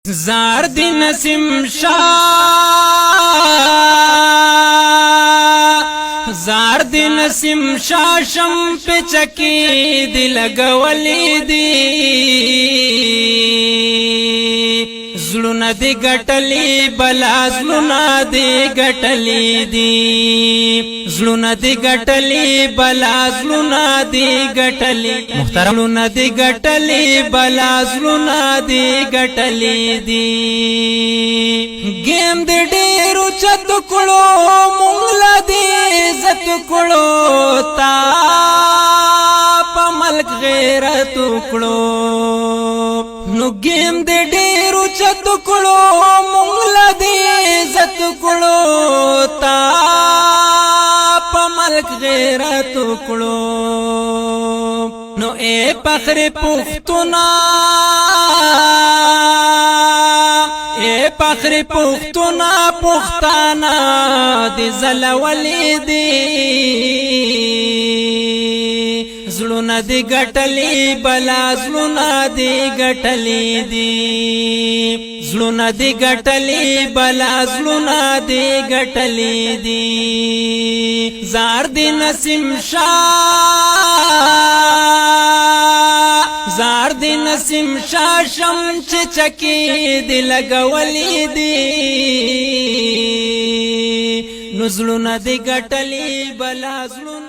زار دی نسیم شاه زار دی نسیم شاه شم پچکی دی لگولی دی زلونا دی گٹلی بلا زلونا دی گٹلی دی زلونا دی گٹلی بلا زلونا دی گٹلی محترم زلونا دی گٹلی بلا زلونا دی گٹلی دی گیم دی ډیرو چت کړو مونږ دی عزت کړو تا په ملک غیرت کړو نو گیم دی ډیرو چت کړو مونږ دی عزت کړو تا په ملک غیرت کړو نو اے فخر پختونا اے فخر پختونا پختانا دی زلولی دی زلونا دی گٹلی بلا زلونا دی گٹلی دی زلونا دی گٹلی بلا زلونا دی گٹلی دی زار دی نسیم شاه زار دی نسیم شاه شم چچکی دی لگولی دی نزلونا دی گٹلی بلا زلونا